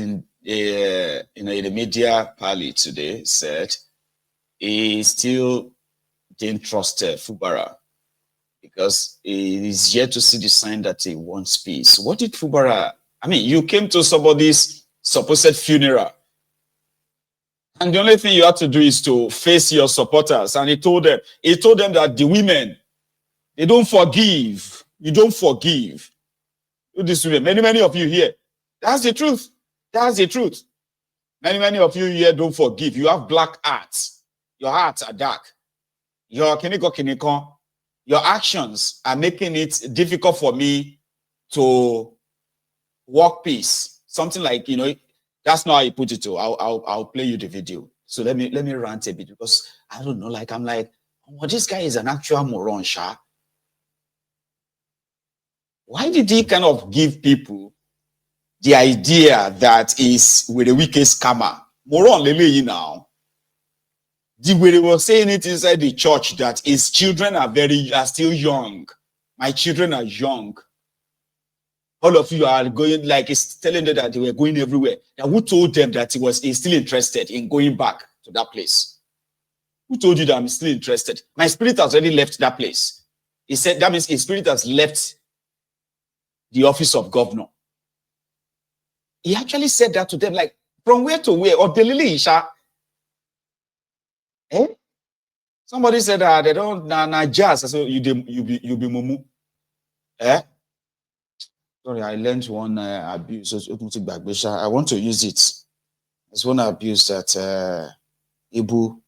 in the media pally today said he still didn't trust Fubara because he is yet to see the sign that he wants peace. What did Fubara? I mean, you came to somebody's supposed funeral, and the only thing you have to do is to face your supporters. And he told them that the women, they don't forgive. You don't forgive. This women, many of you here. That's the truth. That's the truth. Many of you here don't forgive. You have black hearts. Your hearts are dark. Your actions are making it difficult for me to walk peace. Something like, that's not how you put it to. I'll play you the video. So let me rant a bit because I don't know. I'm like, oh, this guy is an actual moron, Sha. Why did he kind of give people the idea that is with the WIKE scammer? Moron lele now. The way they were saying it inside the church that his children are still young. My children are young. All of you are going, it's telling them that they were going everywhere. Now, who told them that he's still interested in going back to that place? Who told you that I'm still interested? My spirit has already left that place. He said that means his spirit has left the office of governor. He actually said that to them, like, from where to where? Or Delili Isha. Eh? Somebody said that they don't jazz. So you be mumu. Eh? Sorry, I learned one abuse. I want to use it. It's one abuse that Ibu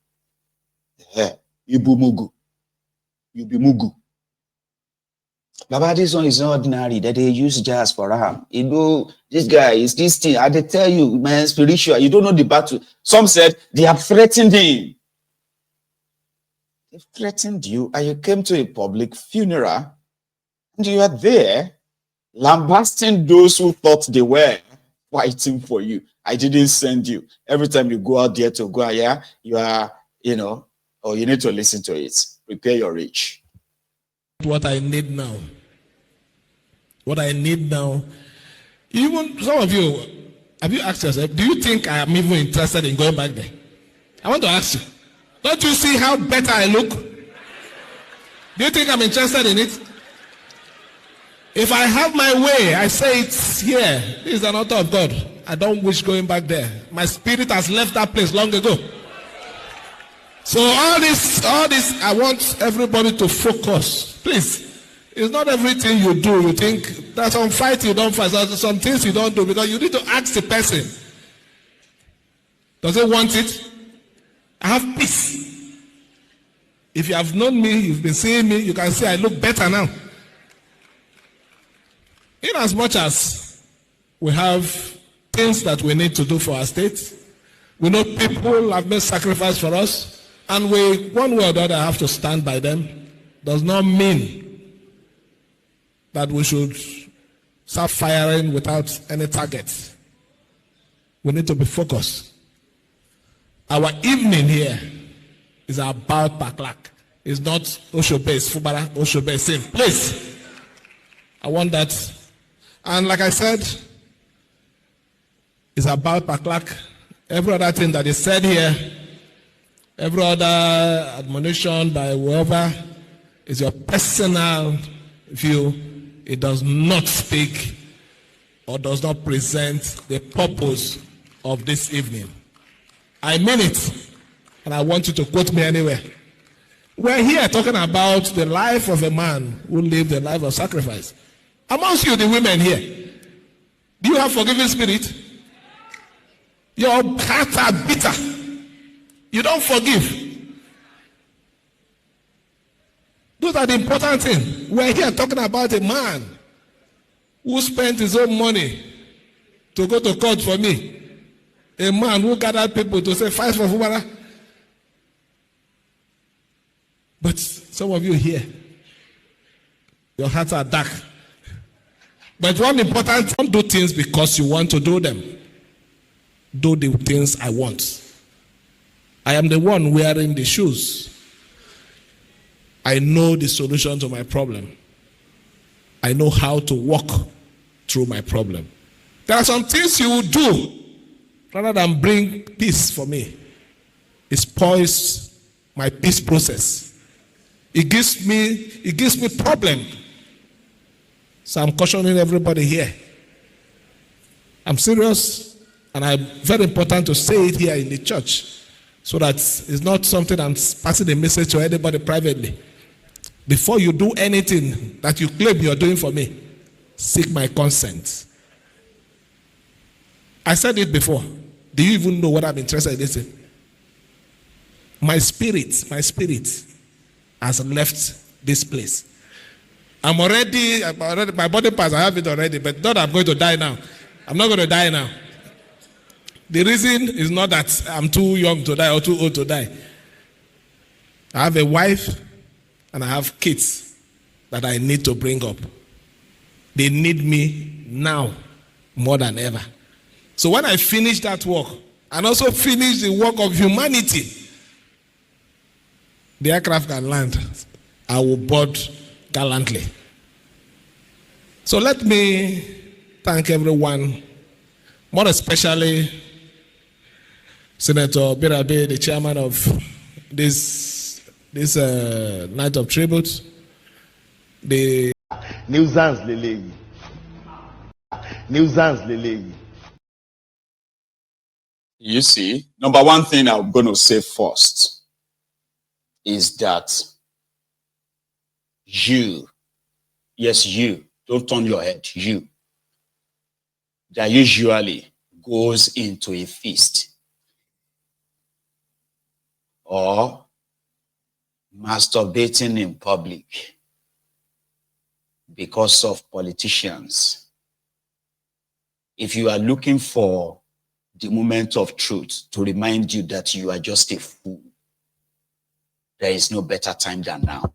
Mugu. You be Mugu. Baba, this one is not ordinary. That they use jazz for him. This guy is this thing. I they tell you, man, spiritual. You don't know the battle. Some said they have threatened him. They threatened you, and you came to a public funeral, and you are there lambasting those who thought they were fighting for you. I didn't send you. Every time you go out there to go, yeah, you are, or you need to listen to it. Prepare your reach. What I need now. What I need now. Even some of you, have you asked yourself, do you think I am even interested in going back there? I want to ask you. Don't you see how better I look? Do you think I'm interested in it? If I have my way, I say it's here. This is an altar of God. I don't wish going back there. My spirit has left that place long ago. So all this, I want everybody to focus. Please, it's not everything you do. You think there's some fight you don't fight. There's some things you don't do because you need to ask the person. Does it want it? I have peace. If you have known me, you've been seeing me, you can say I look better now. In as much as we have things that we need to do for our state, we know people have made sacrifice for us, and we, one way or the other, have to stand by them, does not mean that we should start firing without any target. We need to be focused. Our evening here is about Paklak. It's not Oshobe, it's Fubara, Oshobe, same place. I want that. And like I said, it's about Paklak. Every other thing that is said here, every other admonition by whoever is your personal view. It does not speak or does not present the purpose of this evening. I mean it, and I want you to quote me anywhere. We're here talking about the life of a man who lived a life of sacrifice. Amongst you, the women here, do you have forgiving spirit? Your hearts are bitter. You don't forgive. Those are the important things. We're here talking about a man who spent his own money to go to court for me. A man who gathered people to say, fight for Fubara. But some of you here, your hearts are dark. But one important, don't do things because you want to do them. Do the things I want. I am the one wearing the shoes. I know the solution to my problem. I know how to walk through my problem. There are some things you will do rather than bring peace for me, it spoils my peace process. It gives me problem. So I'm cautioning everybody here. I'm serious, and it's very important to say it here in the church, so that it's not something I'm passing a message to anybody privately. Before you do anything that you claim you're doing for me, seek my consent. I said it before. Do you even know what I'm interested in this thing? My spirit has left this place. I'm already, my body parts, I have it already, but not I'm going to die now. I'm not going to die now. The reason is not that I'm too young to die or too old to die. I have a wife and I have kids that I need to bring up. They need me now more than ever. So when I finish that work and also finish the work of humanity, the aircraft can land. I will board gallantly. So let me thank everyone, more especially Senator Birabe, the chairman of this night of tribute. The nuisance lele. You see, number one thing I'm going to say first is that you, yes, you, don't turn your head, you, that usually goes into a feast or masturbating in public because of politicians. If you are looking for the moment of truth to remind you that you are just a fool, there is no better time than now.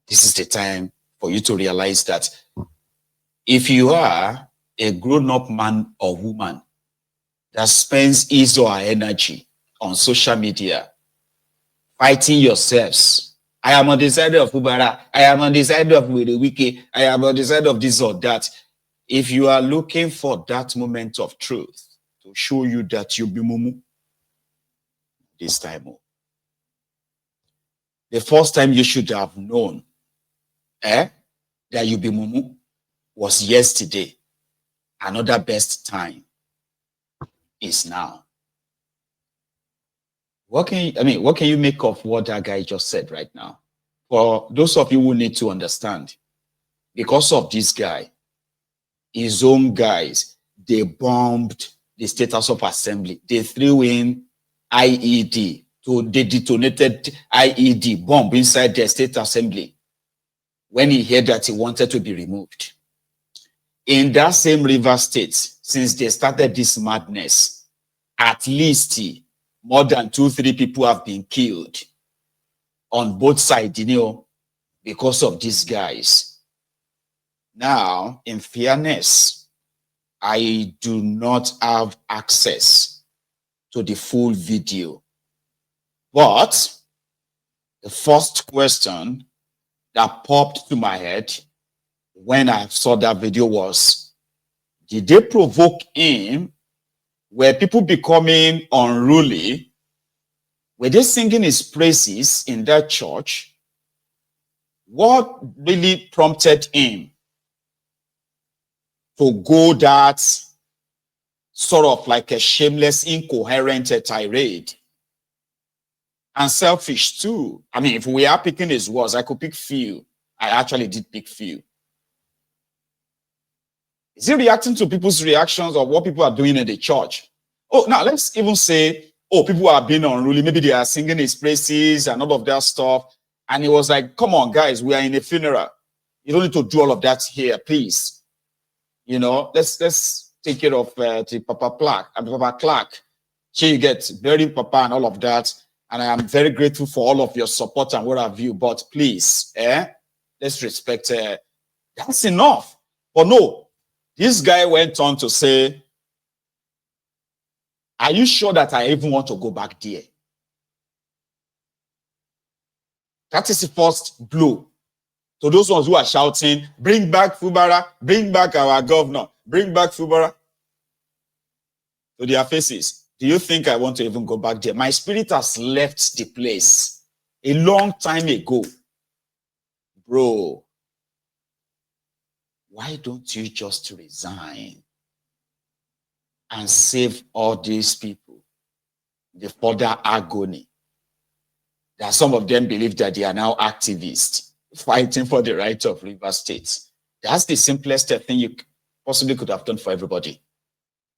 This is the time for you to realize that if you are a grown-up man or woman that spends his or her energy on social media, fighting yourselves, I am on the side of Fubara, I am on the side of WIKE, I am on the side of this or that. If you are looking for that moment of truth to show you that you be mumu, this time, the first time you should have known that you be mumu was yesterday. Another best time is now. What can you make of what that guy just said right now? For those of you who need to understand, because of this guy, his own guys, they bombed the State House of Assembly. They threw in IED. So they detonated IED bomb inside the State Assembly when he heard that he wanted to be removed. In that same River State, since they started this madness, at least more than 2-3 people have been killed on both sides, because of these guys. Now, in fairness, I do not have access to the full video. But the first question that popped to my head when I saw that video was, did they provoke him? Were people becoming unruly? Were they singing his praises in that church? What really prompted him to go that sort of like a shameless, incoherent tirade? And selfish too. I mean, if we are picking his words, I could pick few. I actually did pick few. Is he reacting to people's reactions of what people are doing in the church? Oh, now let's even say, oh, people are being unruly. Maybe they are singing his praises and all of that stuff. And he was like, come on, guys, we are in a funeral. You don't need to do all of that here, please. Let's take care of the Papa Clark. Here you get burying Papa and all of that. And I am very grateful for all of your support and what have you. But please, let's respect. That's enough. But no, this guy went on to say, are you sure that I even want to go back there? That is the first blow. To those ones who are shouting, bring back Fubara, bring back our governor, bring back Fubara. to their faces. Do you think I want to even go back there? My spirit has left the place a long time ago. Bro, why don't you just resign and save all these people the further agony? That some of them believe that they are now activists fighting for the right of River State. That's the simplest thing you possibly could have done for everybody.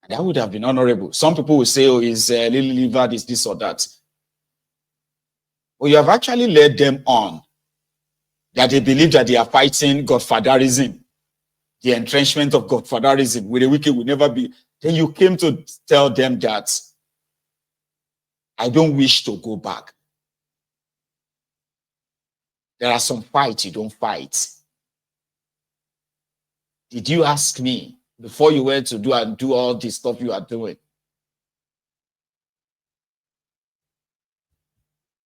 And that would have been honorable. Some people will say, oh, is Lily Liver this or that. Well, you have actually led them on that they believe that they are fighting godfatherism, the entrenchment of godfatherism, where the wicked will never be. Then you came to tell them that I don't wish to go back. There are some fights you don't fight. Did you ask me before you went to do all this stuff you are doing?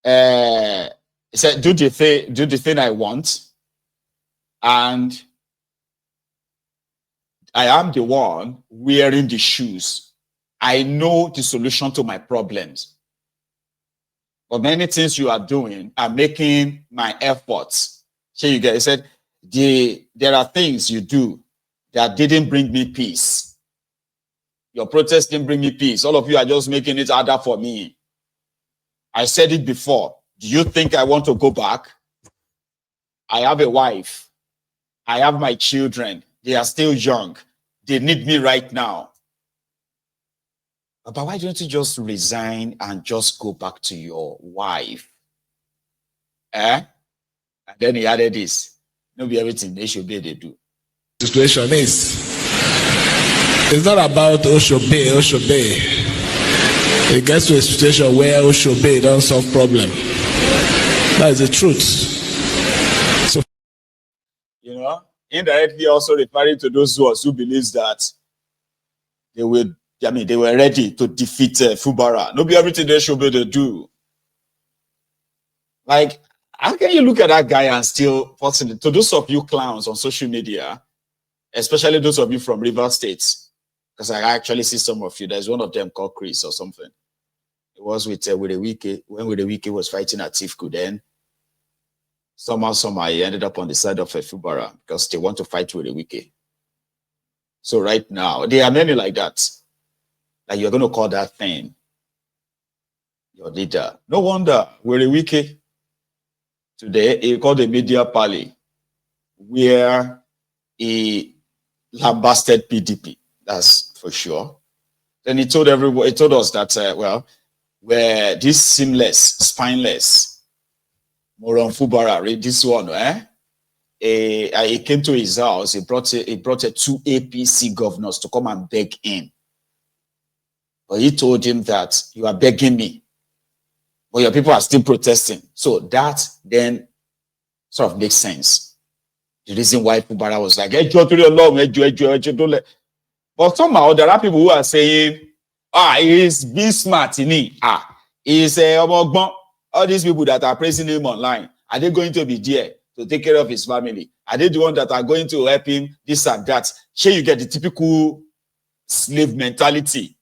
He said, do the thing I want, and I am the one wearing the shoes. I know the solution to my problems. But many things you are doing are making my efforts. So you get, he said, there are things you do that didn't bring me peace. Your protest didn't bring me peace. All of you are just making it harder for me. I said it before. Do you think I want to go back? I have a wife. I have my children. They are still young. They need me right now. But why don't you just resign and just go back to your wife? And then he added this. No be everything they should be able to do. Situation is, it's not about Oshobe. It gets to a situation where Oshobe don't solve problem. That is the truth. So, you know, indirectly also referring to those who believes that they were ready to defeat Fubara. No be everything they should be able to do. Like, how can you look at that guy and still, possibly, to those of you clowns on social media, especially those of you from River State, because I actually see some of you. There's one of them called Chris or something. It was with WIKE, when WIKE was fighting at Tifku. Then somehow he ended up on the side of Fubara because they want to fight with WIKE. So right now, there are many like that. Like you're going to call that thing your leader. No wonder WIKE today, he called a media party where he lambasted PDP. That's for sure. Then he told everybody, he told us that, where this seamless, spineless, Moron Fubara, this one, he came to his house, he brought two APC governors to come and beg him. But he told him that you are begging me, but your people are still protesting. So that then sort of makes sense. The reason why Fubara was like, don't let. But somehow there are people who are saying, he's being smart in it. He's all these people that are praising him online, are they going to be there to take care of his family? Are they the ones that are going to help him, this and that? Sure, you get the typical slave mentality,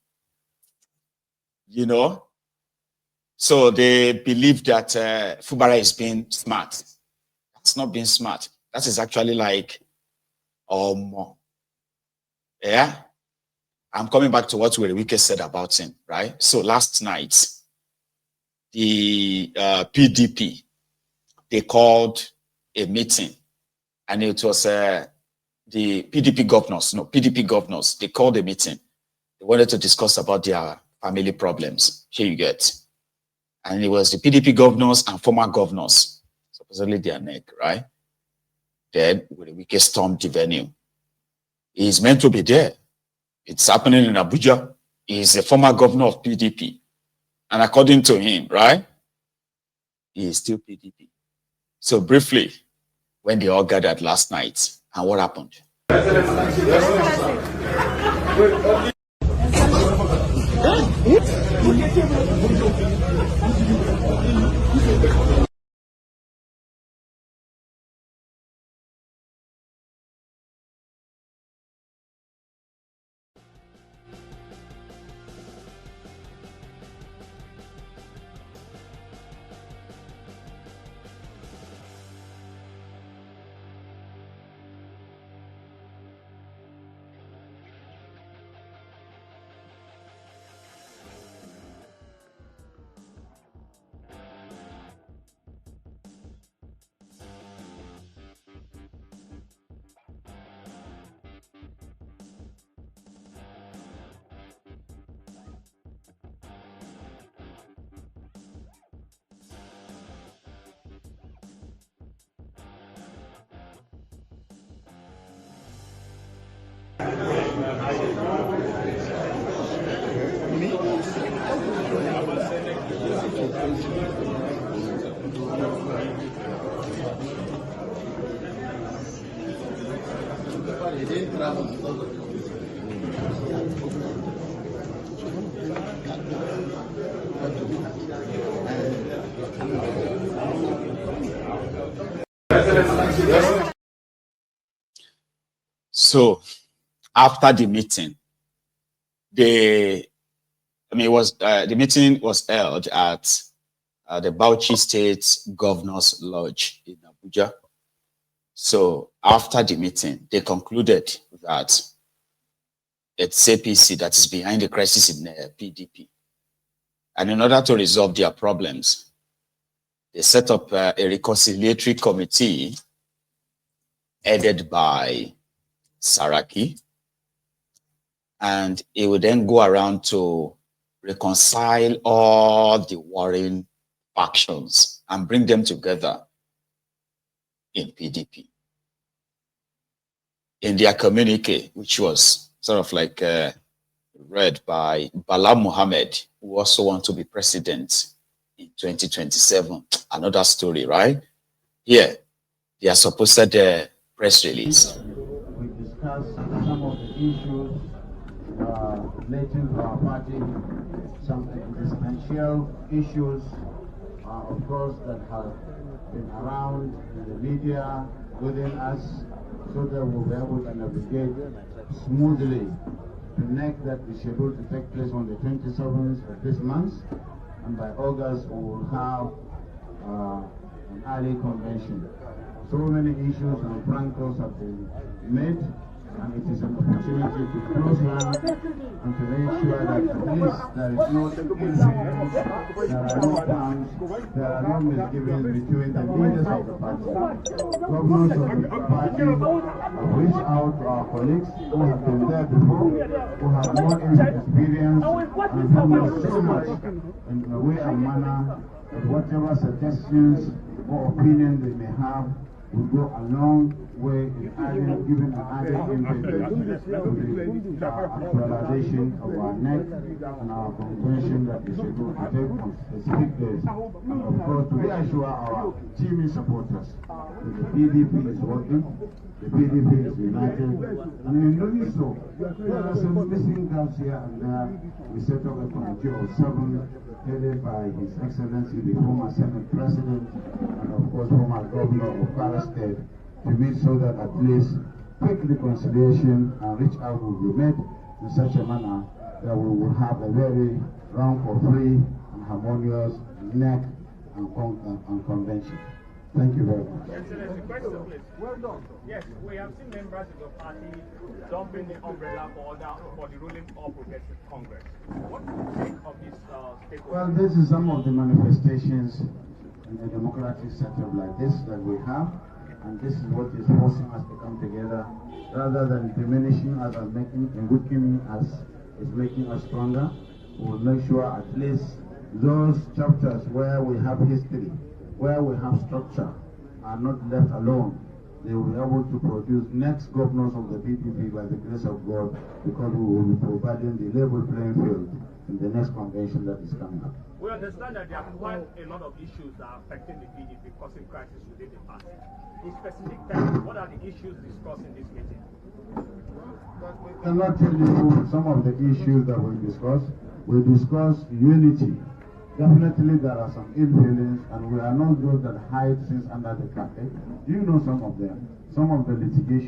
you know? So they believe that Fubara is being smart. That's not being smart. That is actually like, yeah. I'm coming back to what WIKE said about him, right? So last night, the PDP, they called a meeting, and it was the PDP governors, they called a meeting. They wanted to discuss about their family problems. Here you get. And it was the PDP governors and former governors, supposedly their neck, right? Then WIKE stormed the venue. He's meant to be there. It's happening in Abuja. He's a former governor of PDP. And according to him, right, he is still PDP. So briefly, when they all gathered last night, and what happened? So after the meeting, the meeting was held at the Bauchi State Governor's Lodge in Abuja. So after the meeting, they concluded that it's APC that is behind the crisis in PDP. And in order to resolve their problems, they set up a reconciliatory committee headed by Saraki, and it would then go around to reconcile all the warring factions and bring them together in PDP. In their communique, which was sort of like read by Bala Muhammad, who also wants to be president in 2027. Another story, right? Here, their supposed press release. We discussed some of the issues relating to our party, some existential issues, of course, that have been around in the media, within us, so that we'll be able to navigate smoothly the next that is scheduled to take place on the 27th of this month, and by August we will have an early convention. So many issues and prankers have been made, and it is an opportunity to close round and to make sure that at least there is no incidents, there are no plans, there are no misgivings between the leaders of the party. Governors of the party have reached out to our colleagues who have been there before, who have more experience, and who know so much in a way and manner that whatever suggestions or opinions they may have will go a long way in giving an added impetus to the actualization of our NEC and our convention that is scheduled to take on specific days. And of course, to reassure our teaming supporters that the PDP is working, the PDP is united, and in doing so, there are some missing gaps here and there. We set up a committee of 7 headed by His Excellency the former Senate President and of course former Governor of Kwara State, to meet so that at least quick reconciliation and reach out will be made in such a manner that we will have a very round for free and harmonious NEC and convention. Thank you very much. Excellency, question please. Well done. Yes, we have seen members of the party dumping the umbrella for the ruling All Progressive Congress. What do you think of this statement? Well, this is some of the manifestations in a democratic setup like this that we have, and this is what is forcing us to come together rather than diminishing us and making and weakening us. Is making us stronger. We will make sure at least those chapters where we have history, where we have structure, are not left alone. They will be able to produce next governors of the PDP by the grace of God, because we will be providing the level playing field in the next convention that is coming up. We understand that there are quite a lot of issues that are affecting the PDP, causing crisis within the party. In specific terms, what are the issues discussed in this meeting? We cannot tell you some of the issues that we discuss. We discuss unity. Definitely there are some ill feelings, and we are not those that hide things under the carpet. You know some of them. Some of the litigation